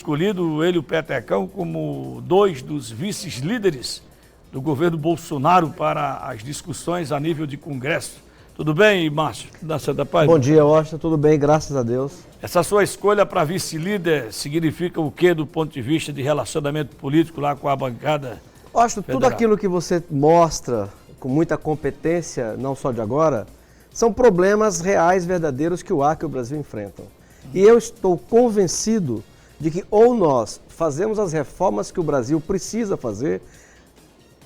Escolhido ele, o Petecão, como dois dos vice-líderes do governo Bolsonaro para as discussões a nível de Congresso. Tudo bem, Márcio? Da Santa Paz? Bom dia, Washington. Tudo bem, graças a Deus. Essa sua escolha para vice-líder significa o quê do ponto de vista de relacionamento político lá com a bancada? Washington, tudo aquilo que você mostra com muita competência, não só de agora, são problemas reais, verdadeiros que o Acre e o Brasil enfrentam. E eu estou convencido de que ou nós fazemos as reformas que o Brasil precisa fazer,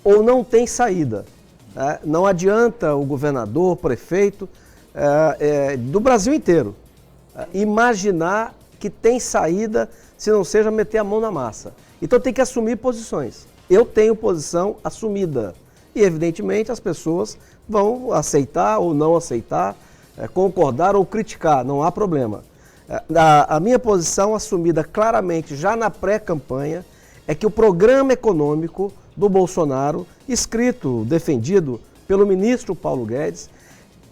ou não tem saída. Não adianta o governador, o prefeito do Brasil inteiro imaginar que tem saída se não seja meter a mão na massa. Então tem que assumir posições. Eu tenho posição assumida e evidentemente as pessoas vão aceitar ou não aceitar, concordar ou criticar, não há problema. A minha posição assumida claramente já na pré-campanha é que o programa econômico do Bolsonaro, escrito, defendido pelo ministro Paulo Guedes,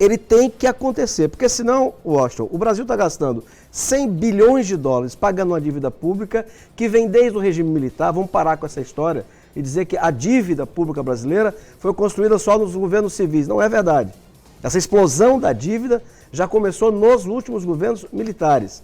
ele tem que acontecer, porque senão, Washington, o Brasil está gastando 100 bilhões de dólares pagando uma dívida pública que vem desde o regime militar. Vamos parar com essa história e dizer que a dívida pública brasileira foi construída só nos governos civis. Não é verdade. Essa explosão da dívida já começou nos últimos governos militares.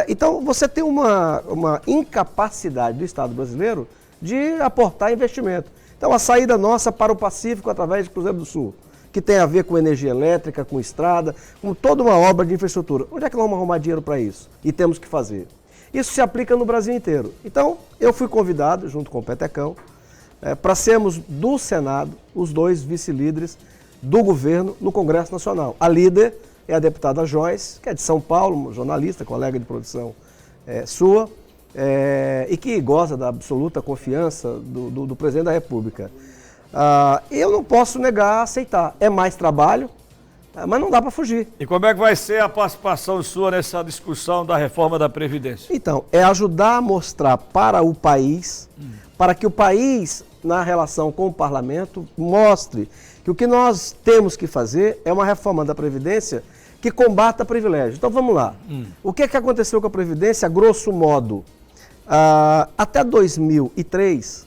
Então, você tem uma incapacidade do Estado brasileiro de aportar investimento. Então, a saída nossa para o Pacífico através de Cruzeiro do Sul, que tem a ver com energia elétrica, com estrada, com toda uma obra de infraestrutura. Onde é que nós vamos arrumar dinheiro para isso? E temos que fazer. Isso se aplica no Brasil inteiro. Então, eu fui convidado, junto com o Petecão, para sermos do Senado os dois vice-líderes do governo no Congresso Nacional. A líder é a deputada Joyce, que é de São Paulo, jornalista, colega de produção sua, e que goza da absoluta confiança do presidente da República. Eu não posso negar, aceitar. É mais trabalho, mas não dá para fugir. E como é que vai ser a participação sua nessa discussão da reforma da Previdência? Então, é ajudar a mostrar para o país, para que o país, na relação com o parlamento, mostre que o que nós temos que fazer é uma reforma da Previdência que combata privilégio. Então vamos lá. O que aconteceu com a Previdência, grosso modo? Até 2003,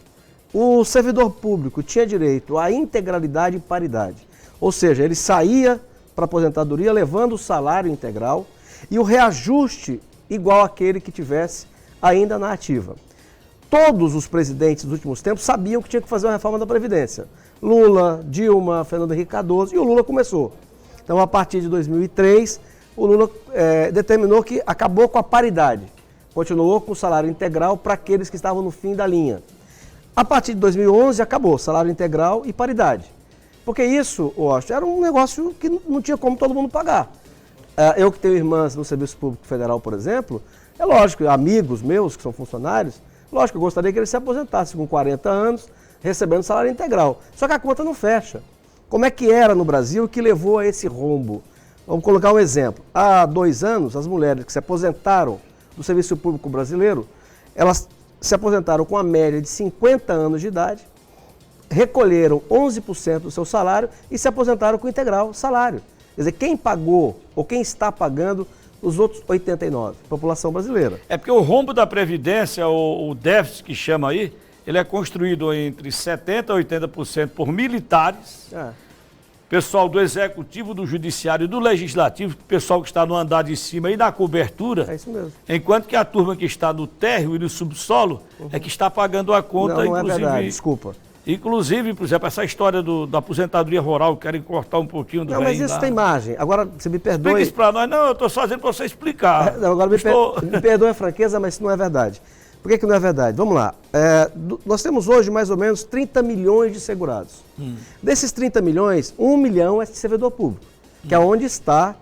o servidor público tinha direito à integralidade e paridade. Ou seja, ele saía para a aposentadoria levando o salário integral e o reajuste igual àquele que tivesse ainda na ativa. Todos os presidentes dos últimos tempos sabiam que tinha que fazer uma reforma da Previdência. Lula, Dilma, Fernando Henrique Cardoso, e o Lula começou. Então, a partir de 2003, o Lula determinou que acabou com a paridade. Continuou com o salário integral para aqueles que estavam no fim da linha. A partir de 2011, acabou salário integral e paridade. Porque isso, Washington, era um negócio que não tinha como todo mundo pagar. Eu que tenho irmãs no Serviço Público Federal, por exemplo, é lógico, amigos meus que são funcionários, lógico, eu gostaria que eles se aposentassem com 40 anos, recebendo salário integral. Só que a conta não fecha. Como é que era no Brasil que levou a esse rombo? Vamos colocar um exemplo. Há 2 anos, as mulheres que se aposentaram do Serviço Público Brasileiro, elas se aposentaram com a média de 50 anos de idade, recolheram 11% do seu salário e se aposentaram com integral salário. Quer dizer, quem pagou ou quem está pagando os outros 89%, população brasileira. É porque o rombo da Previdência, o déficit que chama aí, ele é construído entre 70% a 80% por militares, pessoal do Executivo, do Judiciário e do Legislativo, pessoal que está no andar de cima e na cobertura. É isso mesmo. Enquanto que a turma que está no térreo e no subsolo é que está pagando a conta, não inclusive. É verdade, desculpa. Inclusive, por exemplo, essa história da aposentadoria rural, querem cortar um pouquinho do Não, mas isso lá. tem margem. Agora, você me perdoe... Explica isso para nós. Não, eu estou só dizendo para você explicar. Agora, me perdoe a franqueza, mas isso não é verdade. Por que não é verdade? Vamos lá. Nós temos hoje mais ou menos 30 milhões de segurados. Desses 30 milhões, 1 milhão é servidor público, que é onde está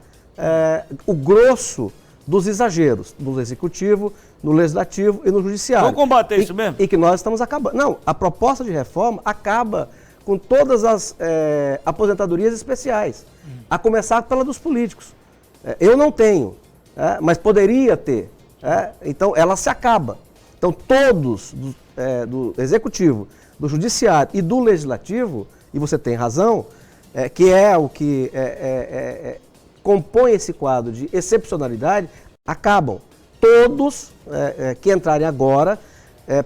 o grosso dos exageros, no Executivo, no Legislativo e no Judiciário. Vamos combater isso mesmo? E que nós estamos acabando. Não, a proposta de reforma acaba com todas as aposentadorias especiais, a começar pela dos políticos. Eu não tenho, mas poderia ter. Então, ela se acaba. Então, todos do Executivo, do Judiciário e do Legislativo, e você tem razão, que é o que compõe esse quadro de excepcionalidade, acabam. todos que entrarem agora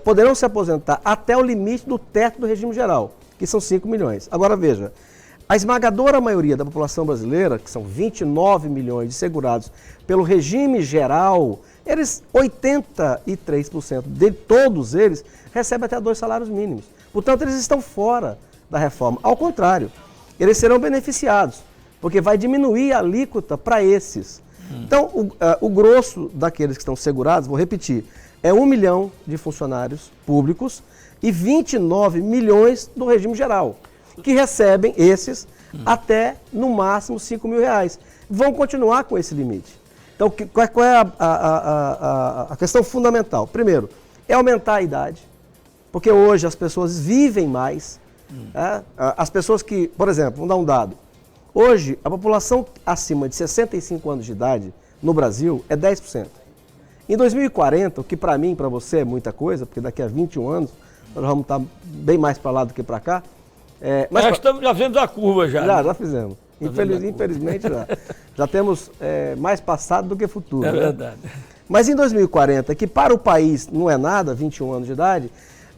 poderão se aposentar até o limite do teto do regime geral, que são 5 milhões. Agora veja, a esmagadora maioria da população brasileira, que são 29 milhões de segurados pelo regime geral, 83% de todos eles recebem até 2 salários mínimos. Portanto, eles estão fora da reforma. Ao contrário, eles serão beneficiados, porque vai diminuir a alíquota para esses. Então, o grosso daqueles que estão segurados, vou repetir, é 1 milhão de funcionários públicos e 29 milhões do regime geral, que recebem esses até, no máximo, 5 mil reais. Vão continuar com esse limite. Então, qual é a questão fundamental? Primeiro, é aumentar a idade, porque hoje as pessoas vivem mais. As pessoas que, por exemplo, vamos dar um dado. Hoje, a população acima de 65 anos de idade no Brasil é 10%. Em 2040, o que para mim e para você é muita coisa, porque daqui a 21 anos nós vamos estar bem mais para lá do que para cá. Mas já fizemos a curva já. Já fizemos. Infelizmente já temos mais passado do que futuro. É verdade. Mas em 2040, que para o país não é nada, 21 anos de idade,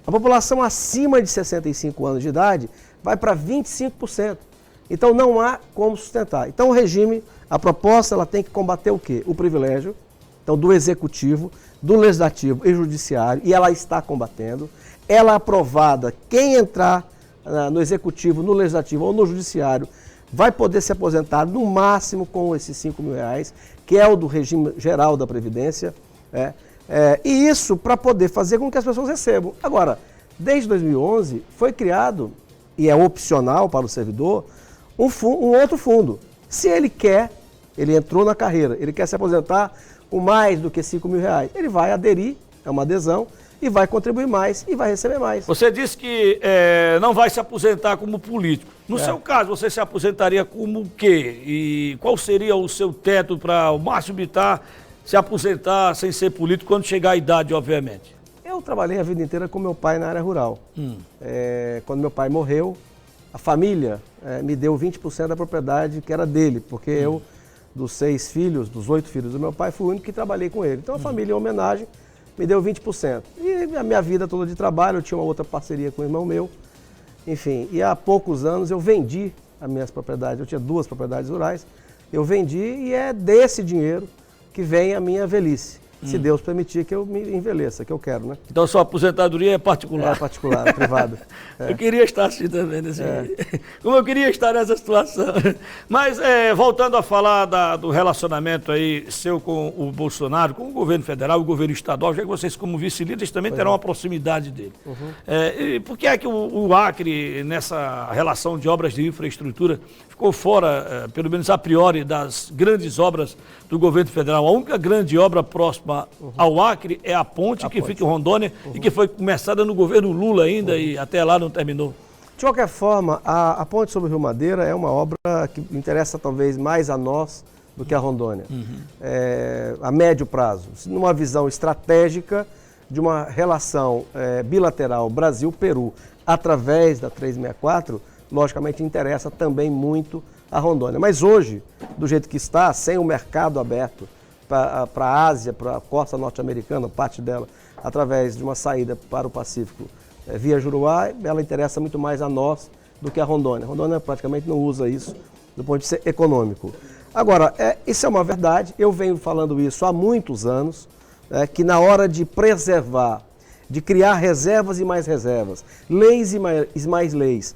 a população acima de 65 anos de idade vai para 25%. Então não há como sustentar. Então o regime, a proposta, ela tem que combater o quê? O privilégio, então do executivo, do legislativo e judiciário, e ela está combatendo. Ela aprovada, quem entrar no executivo, no legislativo ou no judiciário, vai poder se aposentar no máximo com esses 5 mil reais, que é o do regime geral da Previdência, e isso para poder fazer com que as pessoas recebam. Agora, desde 2011 foi criado, e é opcional para o servidor, um outro fundo. Se ele quer, ele entrou na carreira, ele quer se aposentar com mais do que 5 mil reais, ele vai aderir, é uma adesão, e vai contribuir mais e vai receber mais. Você disse que não vai se aposentar como político. No seu caso, você se aposentaria como o quê? E qual seria o seu teto para o Márcio Bittar se aposentar sem ser político quando chegar a idade, obviamente? Eu trabalhei a vida inteira com meu pai na área rural. Quando meu pai morreu, a família me deu 20% da propriedade que era dele, porque eu, dos 6 filhos, dos 8 filhos do meu pai, fui o único que trabalhei com ele. Então a família, em homenagem, me deu 20%. E a minha vida toda de trabalho, eu tinha uma outra parceria com o irmão meu. Enfim, e há poucos anos eu vendi as minhas propriedades, eu tinha 2 propriedades rurais, eu vendi e é desse dinheiro que vem a minha velhice. Se Deus permitir que eu me envelheça, que eu quero, né? Então sua aposentadoria é particular? É particular, é privada. Eu queria estar assim também, como eu queria estar nessa situação. Mas voltando a falar do relacionamento aí seu com o Bolsonaro, com o governo federal, o governo estadual, já que vocês como vice-líderes também terão uma proximidade dele. E por que é que o Acre, nessa relação de obras de infraestrutura, ficou fora, pelo menos a priori, das grandes obras do governo federal? A única grande obra próxima ao Acre é a ponte que fica em Rondônia e que foi começada no governo Lula ainda e até lá não terminou. De qualquer forma, a ponte sobre o Rio Madeira é uma obra que interessa talvez mais a nós do que a Rondônia. A médio prazo, numa visão estratégica de uma relação bilateral Brasil-Peru através da 364, logicamente interessa também muito a Rondônia. Mas hoje, do jeito que está, sem o mercado aberto para a Ásia, para a costa norte-americana, parte dela, através de uma saída para o Pacífico via Juruá, ela interessa muito mais a nós do que a Rondônia. A Rondônia praticamente não usa isso do ponto de vista econômico. Agora, isso é uma verdade, eu venho falando isso há muitos anos, que na hora de preservar, de criar reservas e mais reservas, leis e mais leis,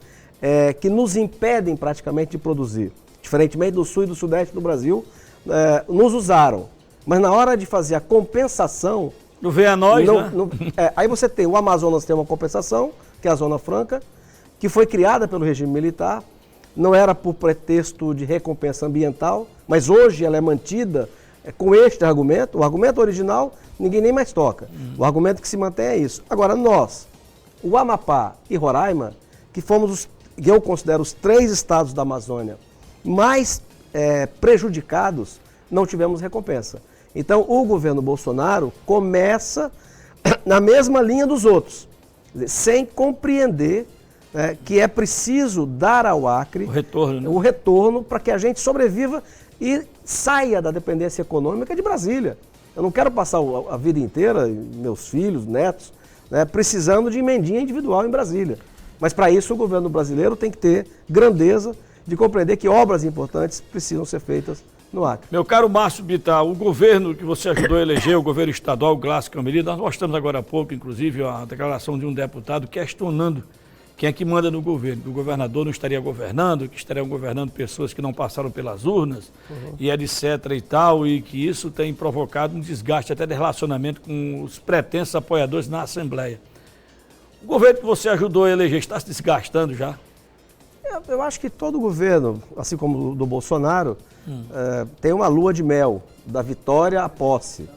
que nos impedem praticamente de produzir, diferentemente do sul e do sudeste do Brasil, nos usaram. Mas na hora de fazer a compensação... Não vem a nós, né? Aí você tem, o Amazonas tem uma compensação, que é a Zona Franca, que foi criada pelo regime militar, não era por pretexto de recompensa ambiental, mas hoje ela é mantida com este argumento. O argumento original, ninguém nem mais toca. O argumento que se mantém é isso. Agora, nós, o Amapá e Roraima, que eu considero os 3 estados da Amazônia mais prejudicados, não tivemos recompensa. Então, o governo Bolsonaro começa na mesma linha dos outros, sem compreender que é preciso dar ao Acre o retorno para que a gente sobreviva e saia da dependência econômica de Brasília. Eu não quero passar a vida inteira, meus filhos, netos, né, precisando de emendinha individual em Brasília. Mas para isso o governo brasileiro tem que ter grandeza de compreender que obras importantes precisam ser feitas no Acre. Meu caro Márcio Bittar, o governo que você ajudou a eleger, o governo estadual, o Glácio Cameli, nós mostramos agora há pouco, inclusive, a declaração de um deputado questionando quem é que manda no governo, que o governador não estaria governando, que estariam governando pessoas que não passaram pelas urnas, e etc e tal, e que isso tem provocado um desgaste até de relacionamento com os pretensos apoiadores na Assembleia. O governo que você ajudou a eleger está se desgastando já? Eu acho que todo governo, assim como o do Bolsonaro, tem uma lua de mel, da vitória à posse.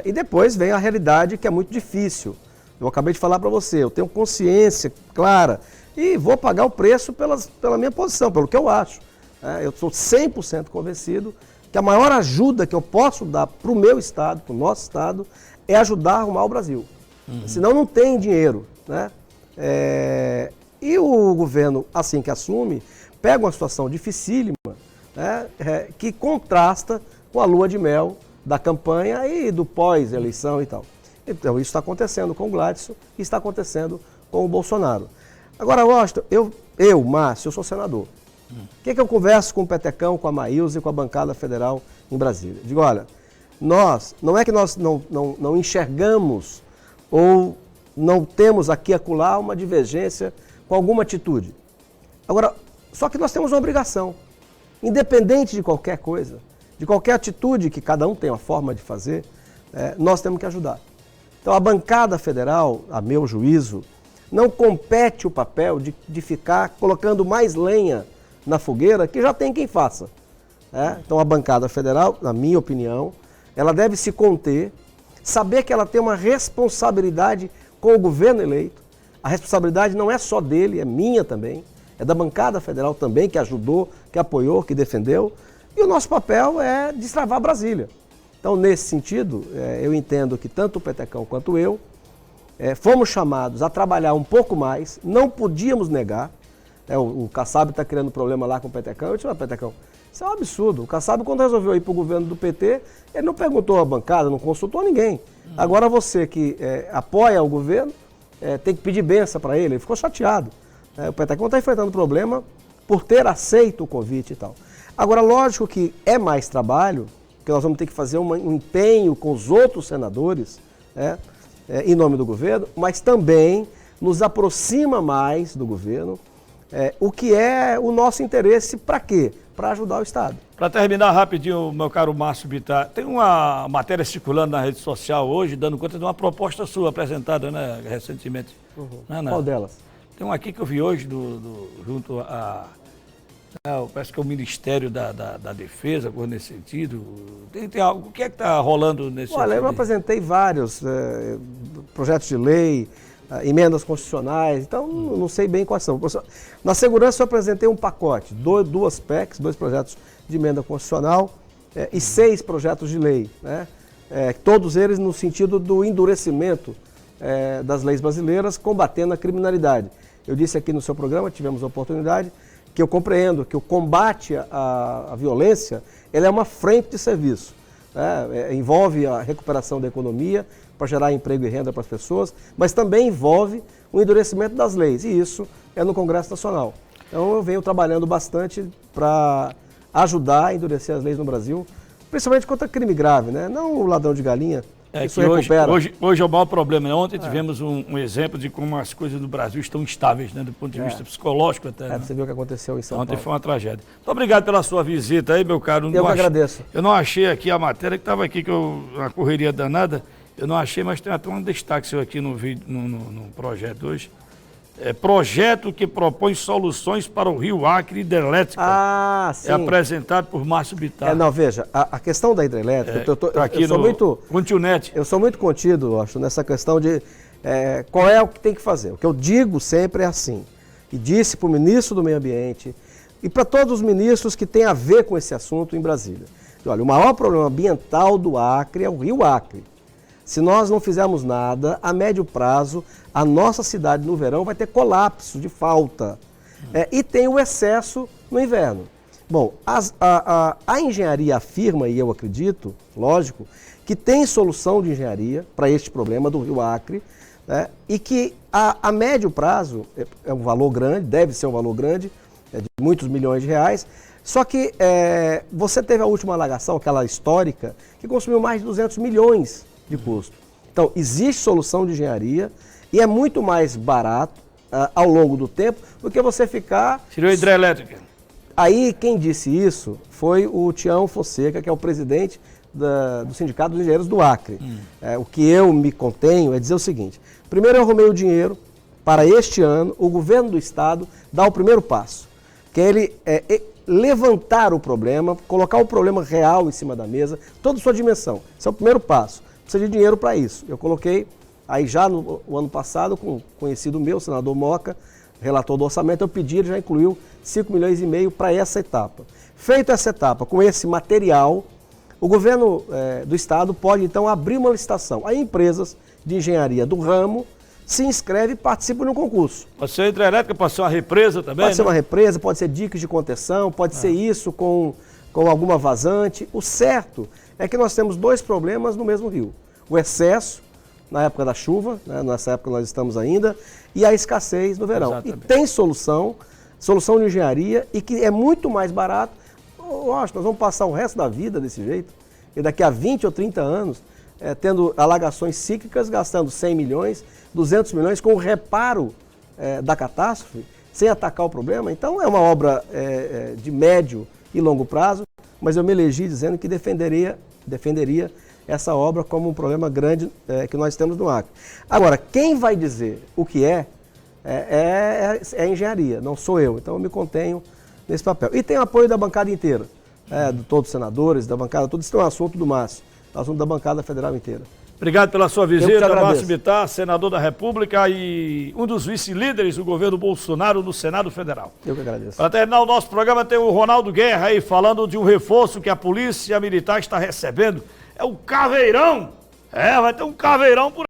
E depois vem a realidade, que é muito difícil. Eu acabei de falar para você, eu tenho consciência clara e vou pagar o preço pela minha posição, pelo que eu acho. Eu sou 100% convencido que a maior ajuda que eu posso dar para o meu estado, para o nosso estado, é ajudar a arrumar o Brasil. Senão não tem dinheiro, né? E o governo, assim que assume, pega uma situação dificílima, né, que contrasta com a lua de mel da campanha e do pós-eleição e tal. Então isso está acontecendo com o Gladson e está acontecendo com o Bolsonaro. Agora, Washington, Márcio, eu sou senador. O que eu converso com o Petecão, com a Maílza e com a bancada federal em Brasília? Digo, olha, não é que nós não enxergamos ou não temos aqui e acolá uma divergência com alguma atitude. Agora, só que nós temos uma obrigação, independente de qualquer coisa, de qualquer atitude que cada um tem uma forma de fazer, nós temos que ajudar. Então a bancada federal, a meu juízo, não compete o papel de ficar colocando mais lenha na fogueira, que já tem quem faça. Então a bancada federal, na minha opinião, ela deve se conter, saber que ela tem uma responsabilidade com o governo eleito. A responsabilidade não é só dele, é minha também, é da bancada federal também, que ajudou, que apoiou, que defendeu. E o nosso papel é destravar Brasília. Então, nesse sentido, eu entendo que tanto o Petecão quanto eu fomos chamados a trabalhar um pouco mais, não podíamos negar. O Kassab está criando problema lá com o Petecão. Eu disse, Petecão, isso é um absurdo. O Kassab, quando resolveu ir para o governo do PT, ele não perguntou à bancada, não consultou ninguém. Agora você que apoia o governo, tem que pedir benção para ele. Ele ficou chateado. O Petecão está enfrentando problema por ter aceito o convite e tal. Agora, lógico que é mais trabalho, que nós vamos ter que fazer um empenho com os outros senadores, em nome do governo, mas também nos aproxima mais do governo, o que é o nosso interesse para quê? Para ajudar o Estado. Para terminar rapidinho, meu caro Márcio Bittar, tem uma matéria circulando na rede social hoje, dando conta de uma proposta sua apresentada, né, recentemente. Qual delas? Tem uma aqui que eu vi hoje, junto a... parece que é o Ministério da Defesa, coisa nesse sentido. Tem algo, o que é que está rolando nesse sentido? Olha, eu apresentei vários projetos de lei, emendas constitucionais, então não sei bem quais são. Na segurança eu apresentei um pacote, duas PECs, 2 projetos de emenda constitucional e 6 projetos de lei, né? Todos eles no sentido do endurecimento das leis brasileiras, combatendo a criminalidade. Eu disse aqui no seu programa, tivemos a oportunidade, que eu compreendo que o combate à violência, ele é uma frente de serviço. Envolve a recuperação da economia para gerar emprego e renda para as pessoas, mas também envolve o endurecimento das leis, e isso é no Congresso Nacional. Então eu venho trabalhando bastante para ajudar a endurecer as leis no Brasil, principalmente contra crime grave, né? Não o ladrão de galinha. Isso recupera. Hoje é o maior problema. Ontem tivemos um exemplo de como as coisas do Brasil estão instáveis, né, do ponto de vista psicológico até. Né? Você viu o que aconteceu em São Paulo. Ontem foi uma tragédia. Muito obrigado pela sua visita aí, meu caro. Eu que agradeço. Eu não achei aqui a matéria que estava aqui, uma correria danada. Eu não achei, mas tem até um destaque seu aqui no vídeo, no projeto hoje. Projeto que propõe soluções para o Rio Acre hidrelétrica. Sim. É apresentado por Márcio Bittar. Não, veja, a questão da hidrelétrica, eu sou muito contido, eu acho, nessa questão de qual é o que tem que fazer. O que eu digo sempre é assim, e disse para o ministro do Meio Ambiente e para todos os ministros que têm a ver com esse assunto em Brasília. Olha, o maior problema ambiental do Acre é o Rio Acre. Se nós não fizermos nada, a médio prazo, a nossa cidade no verão vai ter colapso de falta. E tem o excesso no inverno. Bom, a engenharia afirma, e eu acredito, lógico, que tem solução de engenharia para este problema do Rio Acre, né, e que a médio prazo é um valor grande, deve ser um valor grande, de muitos milhões de reais, só que você teve a última alagação, aquela histórica, que consumiu mais de 200 milhões de custo. Então, existe solução de engenharia e é muito mais barato ao longo do tempo do que você ficar... Tirou a hidrelétrica. Aí quem disse isso foi o Tião Fonseca, que é o presidente do Sindicato dos Engenheiros do Acre. O que eu me contenho é dizer o seguinte: primeiro eu arrumei o dinheiro para este ano, o governo do estado dá o primeiro passo, que é ele levantar o problema, colocar o problema real em cima da mesa, toda a sua dimensão. Esse é o primeiro passo. Precisa de dinheiro para isso. Eu coloquei, aí já no ano passado, com um conhecido meu, o senador Moca, relator do orçamento, eu pedi, ele já incluiu 5,5 milhões para essa etapa. Feita essa etapa, com esse material, o governo do estado pode então abrir uma licitação. Aí empresas de engenharia do ramo se inscrevem e participam de um concurso. Pode ser hidrelétrica, pode ser uma represa também, Pode ser uma represa, pode ser diques de contenção, pode ser isso com alguma vazante. O certo é que nós temos dois problemas no mesmo rio. O excesso, na época da chuva, né, nessa época nós estamos ainda, e a escassez no verão. Exatamente. E tem solução de engenharia, e que é muito mais barato. Nós vamos passar o resto da vida desse jeito, e daqui a 20 ou 30 anos, tendo alagações cíclicas, gastando 100 milhões, 200 milhões com o reparo da catástrofe, sem atacar o problema. Então é uma obra de médio e longo prazo, mas eu me elegi dizendo que defenderia essa obra como um problema grande que nós temos no Acre. Agora, quem vai dizer o que é a engenharia, não sou eu. Então eu me contenho nesse papel. E tem apoio da bancada inteira, de todos os senadores, da bancada toda. Isso é um assunto do Márcio, assunto da bancada federal inteira. Obrigado pela sua visita, Márcio Bittar, senador da República e um dos vice-líderes do governo Bolsonaro no Senado Federal. Eu que agradeço. Para terminar o nosso programa, tem o Ronaldo Guerra aí falando de um reforço que a Polícia Militar está recebendo. É o caveirão. Vai ter um caveirão por